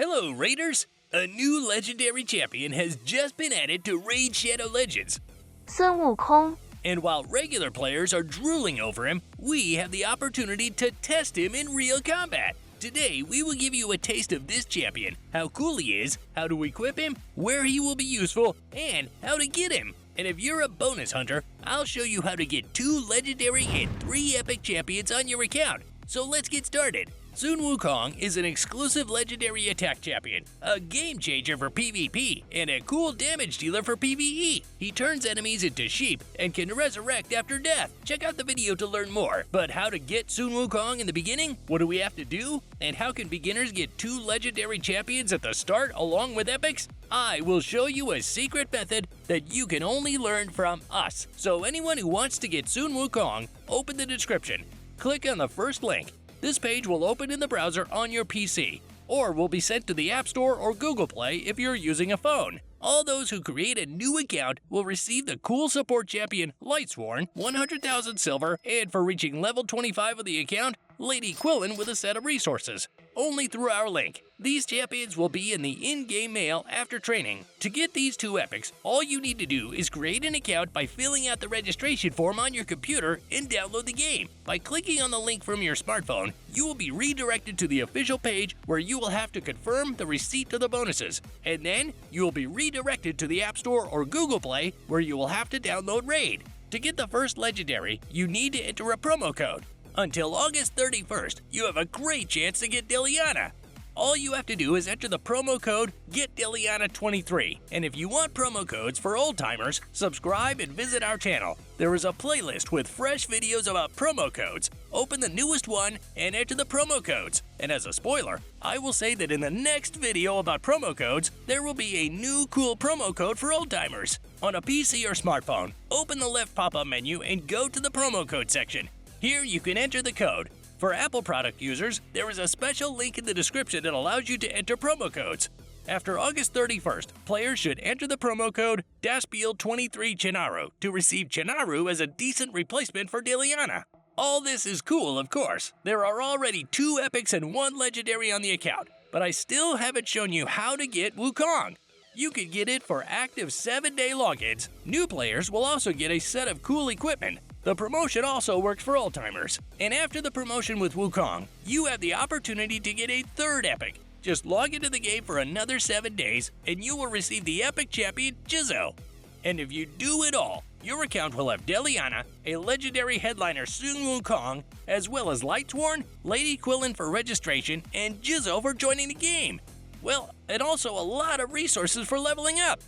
Hello, Raiders! A new legendary champion has just been added to Raid Shadow Legends. Sun Wukong. And while regular players are drooling over him, we have the opportunity to test him in real combat. Today, we will give you a taste of this champion, how cool he is, how to equip him, where he will be useful, and how to get him. And if you're a bonus hunter, I'll show you how to get 2 legendary and 3 epic champions on your account. So let's get started. Sun Wukong is an exclusive legendary attack champion, a game changer for PvP, and a cool damage dealer for PvE. He turns enemies into sheep and can resurrect after death. Check out the video to learn more. But how to get Sun Wukong in the beginning? What do we have to do? And how can beginners get 2 legendary champions at the start along with epics? I will show you a secret method that you can only learn from us. So anyone who wants to get Sun Wukong, open the description. Click on the first link. This page will open in the browser on your PC, or will be sent to the App Store or Google Play if you're using a phone. All those who create a new account will receive the cool support champion Lightsworn, 100,000 silver, and for reaching level 25 of the account, Lady Quillen with a set of resources. Only through our link. These champions will be in the in-game mail after training. To get these 2 epics, all you need to do is create an account by filling out the registration form on your computer and download the game. By clicking on the link from your smartphone, you will be redirected to the official page where you will have to confirm the receipt of the bonuses. And then, you will be redirected to the App Store or Google Play where you will have to download RAID. To get the first legendary, you need to enter a promo code. Until August 31st, you have a great chance to get Deliana. All you have to do is enter the promo code GetDeliana23, and if you want promo codes for old-timers, subscribe and visit our channel. There is a playlist with fresh videos about promo codes. Open the newest one and enter the promo codes. And as a spoiler, I will say that in the next video about promo codes, there will be a new cool promo code for old-timers. On a PC or smartphone, open the left pop-up menu and go to the promo code section. Here you can enter the code. For Apple product users, there is a special link in the description that allows you to enter promo codes. After August 31st, players should enter the promo code DashBuild23 Chinaru to receive Chinaru as a decent replacement for Deliana. All this is cool, of course. There are already 2 epics and 1 legendary on the account, but I still haven't shown you how to get Wukong. You can get it for active 7-day logins. New players will also get a set of cool equipment. The promotion also works for old-timers. And after the promotion with Wukong, you have the opportunity to get a 3rd epic. Just log into the game for another 7 days, and you will receive the epic champion Jizzo. And if you do it all, your account will have Deliana, a legendary headliner Sun Wukong, as well as Lightsworn, Lady Quillen for registration, and Jizzo for joining the game. Well, and also a lot of resources for leveling up.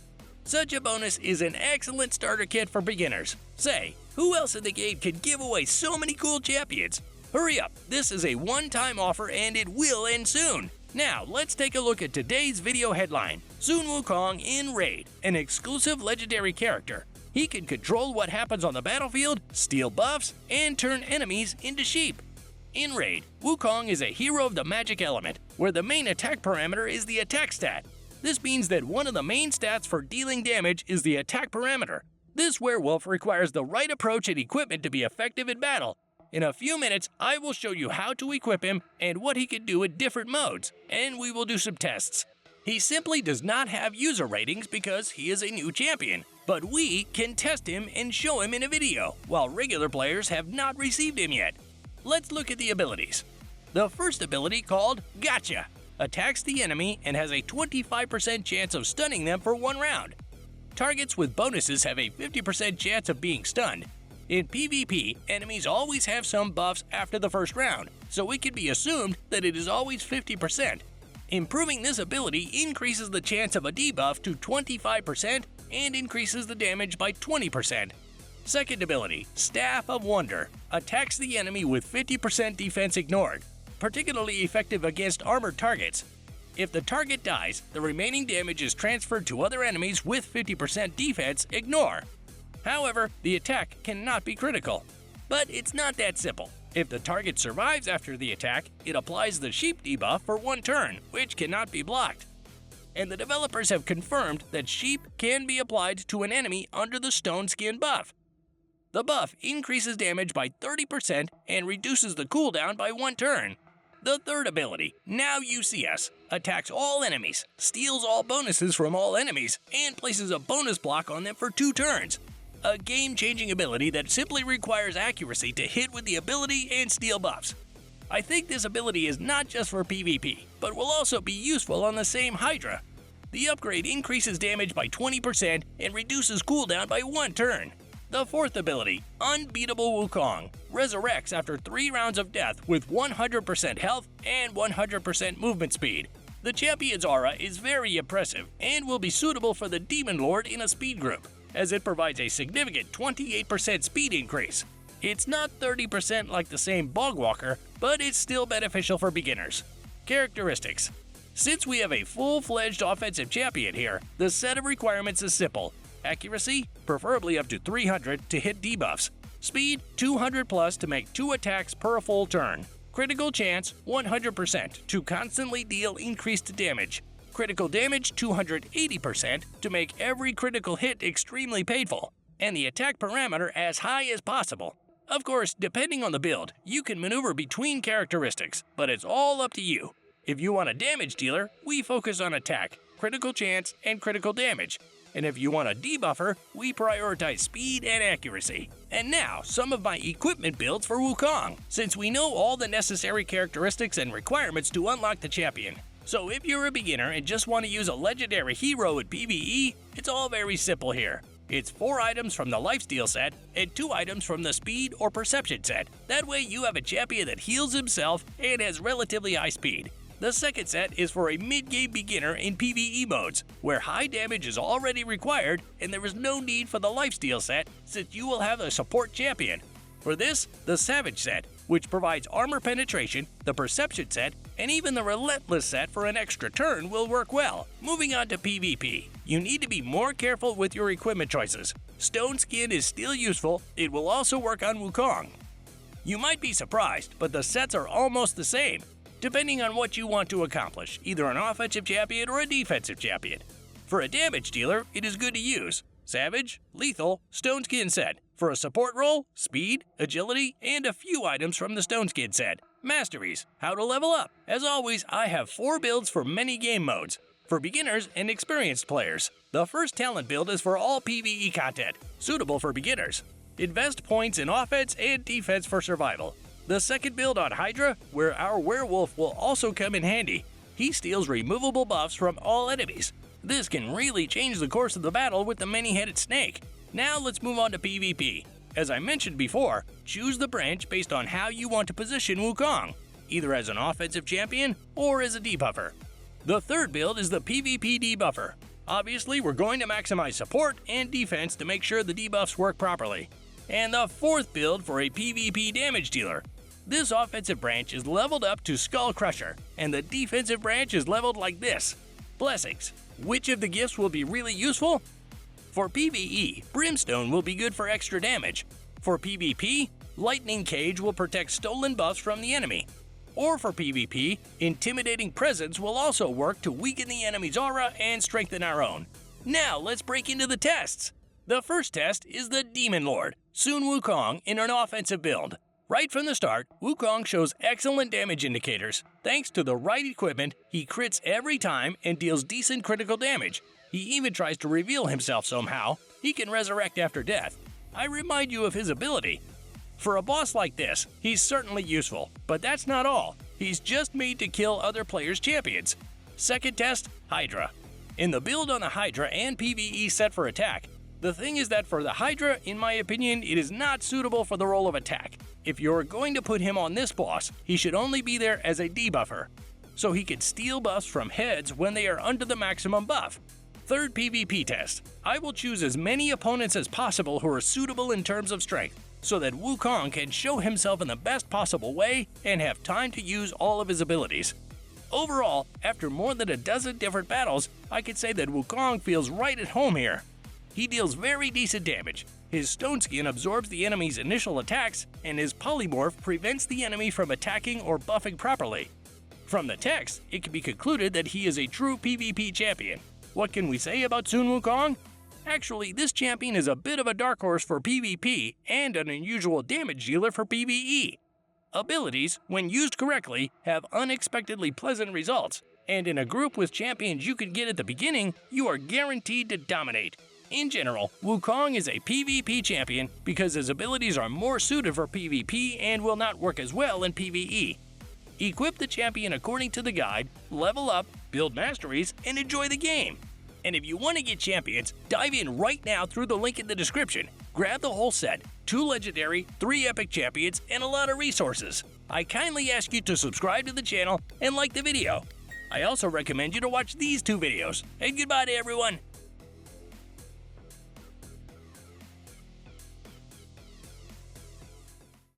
Such a bonus is an excellent starter kit for beginners. Say, who else in the game can give away so many cool champions? Hurry up, this is a one-time offer and it will end soon. Now, let's take a look at today's video headline. Sun Wukong in RAID, an exclusive legendary character. He can control what happens on the battlefield, steal buffs, and turn enemies into sheep. In RAID, Wukong is a hero of the magic element, where the main attack parameter is the attack stat. This means that one of the main stats for dealing damage is the attack parameter. This werewolf requires the right approach and equipment to be effective in battle. In a few minutes, I will show you how to equip him and what he can do in different modes, and we will do some tests. He simply does not have user ratings because he is a new champion, but we can test him and show him in a video, while regular players have not received him yet. Let's look at the abilities. The first ability, called Gotcha, attacks the enemy and has a 25% chance of stunning them for 1 round. Targets with bonuses have a 50% chance of being stunned. In PvP, enemies always have some buffs after the first round, so it can be assumed that it is always 50%. Improving this ability increases the chance of a debuff to 25% and increases the damage by 20%. Second ability, Staff of Wonder, attacks the enemy with 50% defense ignored, particularly effective against armored targets. If the target dies, the remaining damage is transferred to other enemies with 50% defense ignore. However, the attack cannot be critical. But it's not that simple. If the target survives after the attack, it applies the sheep debuff for 1 turn, which cannot be blocked. And the developers have confirmed that sheep can be applied to an enemy under the stone skin buff. The buff increases damage by 30% and reduces the cooldown by 1 turn. The third ability, Now You See Us, attacks all enemies, steals all bonuses from all enemies, and places a bonus block on them for 2 turns. A game-changing ability that simply requires accuracy to hit with the ability and steal buffs. I think this ability is not just for PvP, but will also be useful on the same Hydra. The upgrade increases damage by 20% and reduces cooldown by 1 turn. The fourth ability, Unbeatable Wukong, resurrects after 3 rounds of death with 100% health and 100% movement speed. The champion's aura is very impressive and will be suitable for the Demon Lord in a speed group, as it provides a significant 28% speed increase. It's not 30% like the same Bogwalker, but it's still beneficial for beginners. Characteristics. Since we have a full-fledged offensive champion here, the set of requirements is simple. Accuracy, preferably up to 300 to hit debuffs. Speed, 200 plus to make 2 attacks per full turn. Critical chance, 100% to constantly deal increased damage. Critical damage, 280% to make every critical hit extremely painful. And the attack parameter as high as possible. Of course, depending on the build, you can maneuver between characteristics, but it's all up to you. If you want a damage dealer, we focus on attack, critical chance, and critical damage. And if you want a debuffer, we prioritize speed and accuracy. And now, some of my equipment builds for Wukong, since we know all the necessary characteristics and requirements to unlock the champion. So if you're a beginner and just want to use a legendary hero at PvE, it's all very simple here. It's 4 items from the lifesteal set and 2 items from the speed or perception set. That way you have a champion that heals himself and has relatively high speed. The second set is for a mid-game beginner in PvE modes, where high damage is already required and there is no need for the lifesteal set since you will have a support champion. For this, the Savage set, which provides armor penetration, the Perception set, and even the Relentless set for an extra turn will work well. Moving on to PvP, you need to be more careful with your equipment choices. Stone Skin is still useful, it will also work on Wukong. You might be surprised, but the sets are almost the same, depending on what you want to accomplish, either an offensive champion or a defensive champion. For a damage dealer, it is good to use Savage, Lethal, Stone Skin set. For a support role, Speed, Agility, and a few items from the Stone Skin set. Masteries, how to level up. As always, I have 4 builds for many game modes, for beginners and experienced players. The first talent build is for all PvE content, suitable for beginners. Invest points in offense and defense for survival. The second build on Hydra, where our werewolf will also come in handy. He steals removable buffs from all enemies. This can really change the course of the battle with the many-headed snake. Now let's move on to PvP. As I mentioned before, choose the branch based on how you want to position Wukong, either as an offensive champion or as a debuffer. The third build is the PvP debuffer. Obviously, we're going to maximize support and defense to make sure the debuffs work properly. And the fourth build for a PvP damage dealer. This offensive branch is leveled up to Skull Crusher, and the defensive branch is leveled like this. Blessings. Which of the gifts will be really useful? For PvE, Brimstone will be good for extra damage. For PvP, Lightning Cage will protect stolen buffs from the enemy. Or for PvP, Intimidating Presence will also work to weaken the enemy's aura and strengthen our own. Now let's break into the tests. The first test is the Demon Lord, Sun Wukong in an offensive build. Right from the start, Wukong shows excellent damage indicators. Thanks to the right equipment, he crits every time and deals decent critical damage. He even tries to reveal himself somehow. He can resurrect after death. I remind you of his ability. For a boss like this, he's certainly useful, but that's not all. He's just made to kill other players' champions. Second test, Hydra. In the build on the Hydra and PvE set for attack, the thing is that for the Hydra, in my opinion, it is not suitable for the role of attack. If you're going to put him on this boss, he should only be there as a debuffer, so he can steal buffs from heads when they are under the maximum buff. Third PvP test. I will choose as many opponents as possible who are suitable in terms of strength, so that Wukong can show himself in the best possible way and have time to use all of his abilities. Overall, after more than a dozen different battles, I could say that Wukong feels right at home here. He deals very decent damage. His Stone Skin absorbs the enemy's initial attacks, and his Polymorph prevents the enemy from attacking or buffing properly. From the text, it can be concluded that he is a true PvP champion. What can we say about Sun Wukong? Actually, this champion is a bit of a dark horse for PvP and an unusual damage dealer for PvE. Abilities, when used correctly, have unexpectedly pleasant results, and in a group with champions you can get at the beginning, you are guaranteed to dominate. In general, Wukong is a PvP champion because his abilities are more suited for PvP and will not work as well in PvE. Equip the champion according to the guide, level up, build masteries, and enjoy the game. And if you want to get champions, dive in right now through the link in the description. Grab the whole set, 2 legendary, 3 epic champions, and a lot of resources. I kindly ask you to subscribe to the channel and like the video. I also recommend you to watch these 2 videos. And goodbye to everyone!